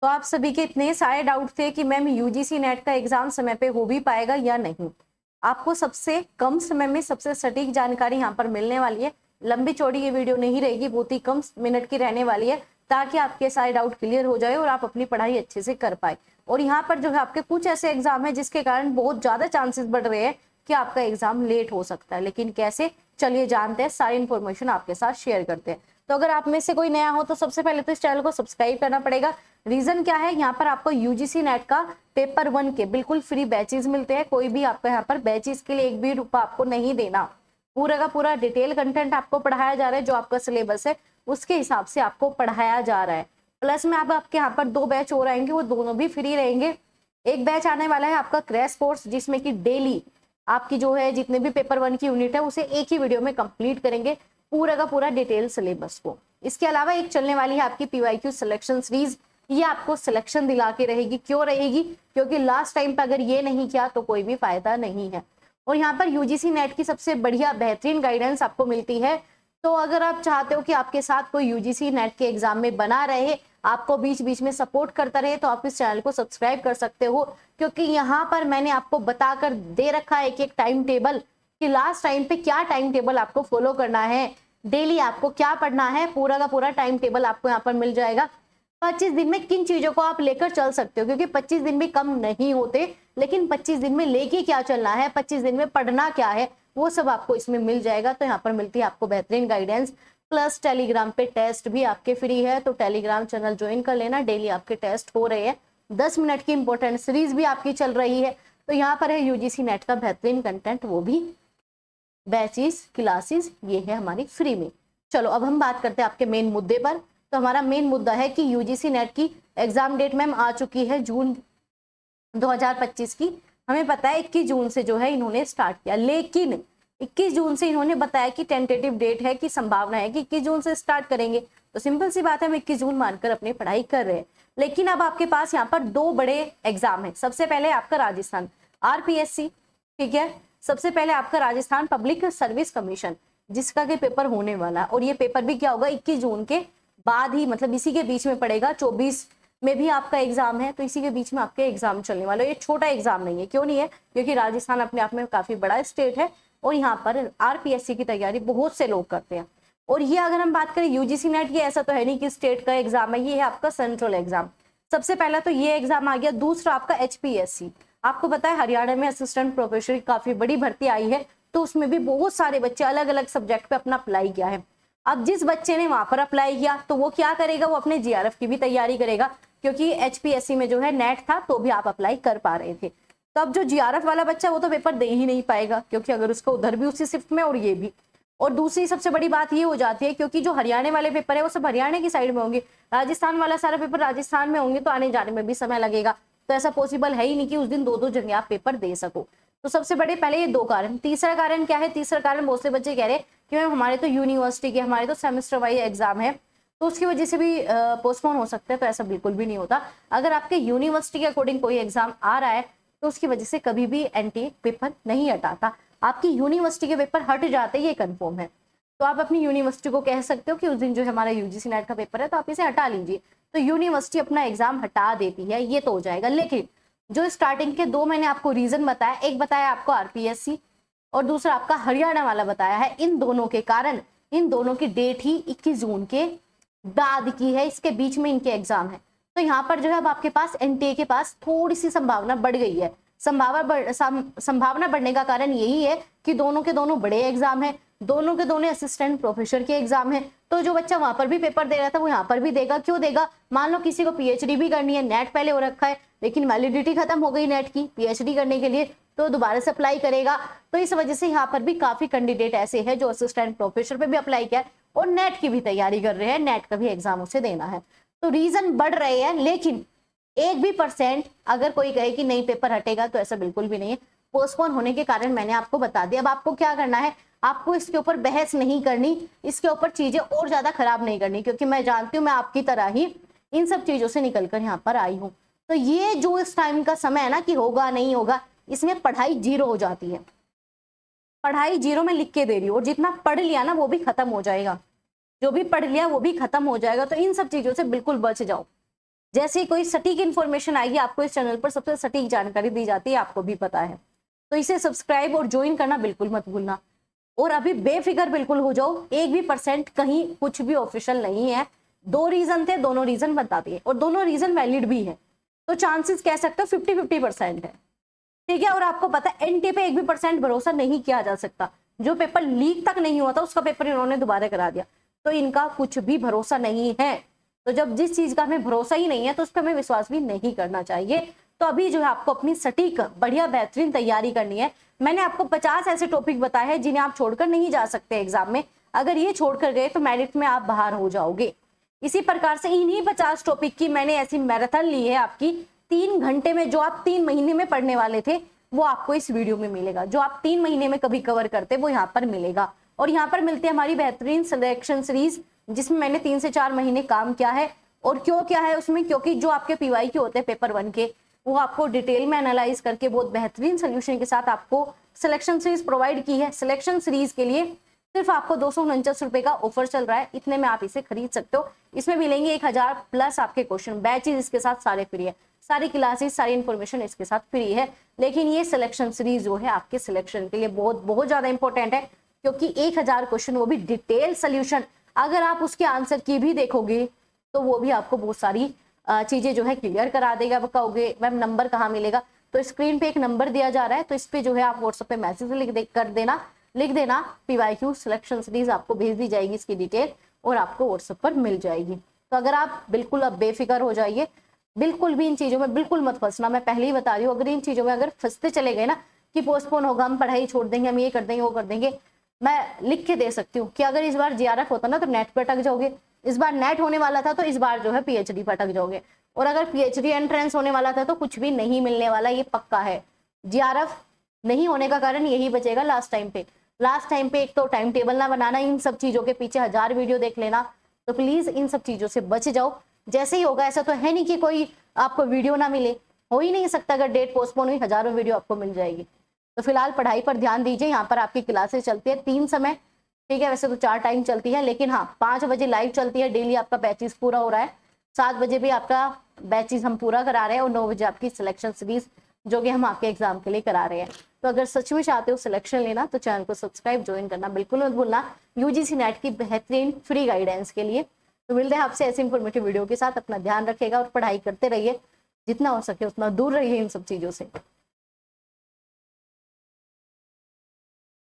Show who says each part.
Speaker 1: तो आप सभी के इतने सारे डाउट थे कि मैम यूजीसी नेट का एग्जाम समय पे हो भी पाएगा या नहीं। आपको सबसे कम समय में सबसे सटीक जानकारी यहाँ पर मिलने वाली है। लंबी चौड़ी ये वीडियो नहीं रहेगी, बहुत ही कम मिनट की रहने वाली है, ताकि आपके सारे डाउट क्लियर हो जाए और आप अपनी पढ़ाई अच्छे से कर पाए। और यहाँ पर जो है आपके कुछ ऐसे एग्जाम है जिसके कारण बहुत ज्यादा चांसेस बढ़ रहे हैं कि आपका एग्जाम लेट हो सकता है। लेकिन कैसे, चलिए जानते हैं, सारी इन्फॉर्मेशन आपके साथ शेयर करते हैं। तो अगर आप में से कोई नया हो तो सबसे पहले तो इस चैनल को सब्सक्राइब करना पड़ेगा। रीजन क्या है, यहाँ पर आपको यूजीसी नेट का पेपर 1 के बिल्कुल फ्री बैचेस मिलते हैं। कोई भी आपका यहाँ पर बैचेस के लिए एक भी रुपया आपको नहीं देना। पूरा का पूरा डिटेल कंटेंट आपको पढ़ाया जा रहा है, जो आपका सिलेबस है उसके हिसाब से आपको पढ़ाया जा रहा है। प्लस में अब आपके यहाँ पर 2 बैच और आएंगे, वो दोनों भी फ्री रहेंगे। एक बैच आने वाला है आपका क्रैश कोर्स, जिसमें कि डेली आपकी जो है जितने भी पेपर 1 की यूनिट है उसे एक ही वीडियो में कंप्लीट करेंगे, पूरा का पूरा डिटेल सिलेबस को। इसके अलावा एक चलने वाली है आपकी पीवाईक्यू सिलेक्शन सीरीज। ये आपको सिलेक्शन दिला के रहेगी। क्यों रहेगी? क्योंकि लास्ट टाइम पे अगर ये नहीं किया तो कोई भी फायदा नहीं है। और यहाँ पर यूजीसी नेट की सबसे बढ़िया बेहतरीन गाइडेंस आपको मिलती है। तो अगर आप चाहते हो कि आपके साथ कोई यूजीसी नेट के एग्जाम में बना रहे, आपको बीच बीच में सपोर्ट करता रहे, तो आप इस चैनल को सब्सक्राइब कर सकते हो। क्योंकि यहाँ पर मैंने आपको बताकर दे रखा है एक टाइम टेबल कि लास्ट टाइम पे क्या टाइम टेबल आपको फॉलो करना है, डेली आपको क्या पढ़ना है, पूरा का पूरा टाइम टेबल आपको यहाँ पर मिल जाएगा। 25 दिन में किन चीजों को आप लेकर चल सकते हो, क्योंकि 25 दिन भी कम नहीं होते, लेकिन 25 दिन में लेके क्या चलना है, 25 दिन में पढ़ना क्या है, वो सब आपको इसमें मिल जाएगा। तो यहाँ पर मिलती है आपको बेहतरीन गाइडेंस। प्लस टेलीग्राम पे टेस्ट भी आपके फ्री है, तो टेलीग्राम चैनल ज्वाइन कर लेना। डेली आपके टेस्ट हो रहे हैं, 10 मिनट की इंपॉर्टेंट सीरीज भी आपकी चल रही है। तो यहाँ पर है यूजीसी नेट का बेहतरीन कंटेंट, वो भी बैचेस क्लासेस, ये है हमारी फ्री में। चलो अब हम बात करते हैं आपके मेन मुद्दे पर। तो हमारा मेन मुद्दा है कि यूजीसी नेट की एग्जाम डेट मैम आ चुकी है जून 2025 की। हमें पता है 21 जून से जो है इन्होंने स्टार्ट किया, लेकिन 21 जून से इन्होंने बताया कि टेंटेटिव डेट है, कि संभावना है कि 21 जून से स्टार्ट करेंगे। तो सिंपल सी बात है, हम 21 जून मानकर अपनी पढ़ाई कर रहे हैं। लेकिन अब आपके पास यहाँ पर 2 बड़े एग्जाम है। सबसे पहले आपका राजस्थान आरपीएससी, ठीक है, सबसे पहले आपका राजस्थान पब्लिक सर्विस कमीशन, जिसका के पेपर होने वाला है। और ये पेपर भी क्या होगा, 21 जून के बाद ही, मतलब इसी के बीच में पड़ेगा। 24 में भी आपका एग्जाम है, तो इसी के बीच में आपके एग्जाम चलने वाले। ये छोटा एग्जाम नहीं है। क्यों नहीं है? क्योंकि राजस्थान अपने आप में काफी बड़ा स्टेट है और यहाँ पर आरपीएससी की तैयारी बहुत से लोग करते हैं। और ये अगर हम बात करें यूजीसी नेट, ये ऐसा तो है नहीं कि स्टेट का एग्जाम है, ये है आपका सेंट्रल एग्जाम। सबसे पहला तो ये एग्जाम आ गया। दूसरा आपका एचपीएससी, आपको पता है हरियाणा में असिस्टेंट प्रोफेसर की काफी बड़ी भर्ती आई है, तो उसमें भी बहुत सारे बच्चे अलग अलग सब्जेक्ट पे अपना अप्लाई किया है। अब जिस बच्चे ने वहां पर अप्लाई किया तो वो क्या करेगा, वो अपने जीआरएफ की भी तैयारी करेगा, क्योंकि एचपीएससी में जो है नेट था तो भी आप अप्लाई कर पा रहे थे। तो अब जो जीआरएफ वाला बच्चा वो तो पेपर दे ही नहीं पाएगा, क्योंकि अगर उसको उधर भी उसी शिफ्ट में और ये भी। और दूसरी सबसे बड़ी बात ये हो जाती है, क्योंकि जो हरियाणा वाले पेपर है वो सब हरियाणा की साइड में होंगे, राजस्थान वाला सारा पेपर राजस्थान में होंगे, तो आने जाने में भी समय लगेगा। तो ऐसा पॉसिबल है ही नहीं कि उस दिन 2-2 जगह आप पेपर दे सको। तो सबसे बड़े पहले ये 2 कारण। तीसरा कारण क्या है? तीसरा कारण बहुत से बच्चे कह रहे हैं कि मैम हमारे तो यूनिवर्सिटी के, हमारे तो सेमेस्टर वाइज एग्जाम है, तो उसकी वजह से भी पोस्टपोन हो सकता है। तो ऐसा बिल्कुल भी नहीं होता। अगर आपके यूनिवर्सिटी के अकॉर्डिंग कोई एग्जाम आ रहा है तो उसकी वजह से कभी भी एनटीए पेपर नहीं हटाता। आपकी यूनिवर्सिटी के पेपर हट जाते, ये कंफर्म है। तो आप अपनी यूनिवर्सिटी को कह सकते हो कि उस दिन जो हमारा यूजीसी नेट का पेपर है तो आप इसे हटा लीजिए, तो यूनिवर्सिटी अपना एग्जाम हटा देती है, ये तो हो जाएगा। लेकिन जो स्टार्टिंग के 2 मैंने आपको रीजन बताया, एक बताया आपको आरपीएससी और दूसरा आपका हरियाणा वाला बताया है, इन दोनों के कारण, इन दोनों की डेट ही 21 जून के बाद की है, इसके बीच में इनके एग्जाम है। तो यहाँ पर जो है अब आपके पास एनटीए के पास थोड़ी सी संभावना बढ़ गई है। संभावना बढ़ने का कारण यही है कि दोनों के दोनों बड़े एग्जाम है, दोनों के दोनों असिस्टेंट प्रोफेसर के एग्जाम है। तो जो बच्चा वहां पर भी पेपर दे रहा था वो यहाँ पर भी देगा। क्यों देगा? मान लो किसी को पीएचडी भी करनी है, नेट पहले हो रखा है लेकिन वैलिडिटी खत्म हो गई नेट की पीएचडी करने के लिए, तो दोबारा से अप्लाई करेगा। तो इस वजह से यहाँ पर भी काफी कैंडिडेट ऐसे हैं जो असिस्टेंट प्रोफेसर पे भी अप्लाई किया है और नेट की भी तैयारी कर रहे हैं, नेट का भी एग्जाम उसे देना है। तो रीजन बढ़ रहे हैं, लेकिन 1 भी % अगर कोई कहे कि नहीं पेपर हटेगा तो ऐसा बिल्कुल भी नहीं है। पोस्टपोन होने के कारण मैंने आपको बता दिया। अब आपको क्या करना है, आपको इसके ऊपर बहस नहीं करनी, इसके ऊपर चीजें और ज्यादा खराब नहीं करनी, क्योंकि मैं जानती हूँ मैं आपकी तरह ही इन सब चीजों से निकलकर यहाँ पर आई हूँ। तो ये जो इस टाइम का समय है ना कि होगा नहीं होगा, इसमें पढ़ाई 0 हो जाती है। पढ़ाई 0 में लिख के दे रही हूँ, और जितना पढ़ लिया ना वो भी खत्म हो जाएगा, जो भी पढ़ लिया वो भी खत्म हो जाएगा। तो इन सब चीजों से बिल्कुल बच जाओ। जैसे कोई सटीक इन्फॉर्मेशन आएगी आपको इस चैनल पर सबसे सटीक जानकारी दी जाती है, आपको भी पता है। तो इसे सब्सक्राइब और ज्वाइन करना बिल्कुल मत भूलना। और अभी बेफिक्र बिल्कुल हो जाओ, 1% कहीं कुछ भी ऑफिशियल नहीं है। 2 रीजन थे, दोनों रीजन बता दिए और दोनों रीजन वैलिड भी है, तो चांसेस कह सकते हो 50-50% है, ठीक है। और आपको पता है एनटी पे 1% भरोसा नहीं किया जा सकता। जो पेपर लीक तक नहीं हुआ था उसका पेपर इन्होंने दोबारा करा दिया, तो इनका कुछ भी भरोसा नहीं है। तो जब जिस चीज का हमें भरोसा ही नहीं है तो उस पर हमें विश्वास भी नहीं करना चाहिए। तो अभी जो है आपको अपनी सटीक बढ़िया बेहतरीन तैयारी करनी है। मैंने आपको 50 ऐसे टॉपिक बताए हैं जिन्हें आप छोड़कर नहीं जा सकते एग्जाम में। अगर ये छोड़कर गए तो मेरिट में आप बाहर हो जाओगे। इसी प्रकार से इन्हीं 50 टॉपिक की मैंने ऐसी मैराथन ली है आपकी 3 घंटे में। जो आप 3 महीने में पढ़ने वाले थे वो आपको इस वीडियो में मिलेगा। जो आप 3 महीने में कभी कवर करते वो यहाँ पर मिलेगा। और यहाँ पर मिलती है हमारी बेहतरीन सिलेक्शन सीरीज, जिसमें मैंने 3 से 4 महीने काम किया है। और क्यों क्या है उसमें, क्योंकि जो आपके पीवाई के होते हैं पेपर 1 के, वो आपको डिटेल में एनालाइज करके बहुत बेहतरीन सोल्यूशन के साथ आपको सिलेक्शन सीरीज प्रोवाइड की है। सिलेक्शन सीरीज के लिए सिर्फ आपको 249 रुपए का ऑफर चल रहा है, इतने में आप इसे खरीद सकते हो। इसमें मिलेंगे 1000 प्लस आपके क्वेश्चन, बैचेज इसके साथ सारे फ्री है, सारी क्लासेस सारी इन्फॉर्मेशन इसके साथ फ्री है। लेकिन ये सिलेक्शन सीरीज जो है आपके सिलेक्शन के लिए बहुत बहुत ज्यादा इंपॉर्टेंट है, क्योंकि 1000 क्वेश्चन, वो भी डिटेल सोल्यूशन। अगर आप उसके आंसर की भी देखोगे तो वो भी आपको बहुत सारी चीजें जो है क्लियर करा देगा। कहोगे मैम नंबर कहाँ मिलेगा, तो स्क्रीन पे एक नंबर दिया जा रहा है, तो इस पे जो है आप व्हाट्सएप पे मैसेज लिख देना PYQ सिलेक्शन सीरीज, आपको भेज दी जाएगी इसकी डिटेल और आपको व्हाट्सएप पर मिल जाएगी। तो अगर आप बिल्कुल अब बेफिक्र हो जाइए, बिल्कुल भी इन चीजों में बिल्कुल मत फंसना। मैं पहले ही बता रही हूँ, अगर इन चीजों में अगर फंसते चले गए ना कि पोस्टपोन होगा, हम पढ़ाई छोड़ देंगे, हम ये कर देंगे वो कर देंगे, मैं लिख के दे सकती हूँ कि अगर इस बार JRF होता ना तो नेट पे अटक जाओगे, इस बार नेट होने वाला था तो इस बार जो है PhD पे अटक जाओगे, और अगर PhD एंट्रेंस होने वाला था तो कुछ भी नहीं मिलने वाला, ये पक्का है। JRF नहीं होने का कारण यही बचेगा लास्ट टाइम पे एक तो टाइम टेबल ना बनाना, इन सब चीजों के पीछे 1000 वीडियो देख लेना। तो प्लीज इन सब चीजों से बच जाओ। जैसे ही होगा, ऐसा तो है नहीं कि कोई आपको वीडियो ना मिले, हो ही नहीं सकता। अगर डेट पोस्टपोन हुई, हजारों वीडियो आपको मिल जाएगी। तो फिलहाल पढ़ाई पर ध्यान दीजिए। यहाँ पर आपकी क्लासेस चलती है 3 समय, ठीक है, वैसे तो 4 टाइम चलती है, लेकिन हाँ 5 बजे लाइव चलती है, डेली आपका बैचेस पूरा हो रहा है। 7 बजे भी आपका बैचेस हम पूरा करा रहे हैं, और 9 बजे आपकी सिलेक्शन सीरीज जो कि हम आपके एग्जाम के लिए करा रहे हैं। तो अगर सच में चाहते हो सिलेक्शन लेना तो चैनल को सब्सक्राइब ज्वाइन करना बिल्कुल मत भूलना, UGC नेट की बेहतरीन फ्री गाइडेंस के लिए। तो मिलते हैं आपसे ऐसे इंफॉर्मेटिव वीडियो के साथ। अपना ध्यान रखिएगा और पढ़ाई करते रहिए, जितना हो सके उतना दूर रहिए इन सब चीजों से।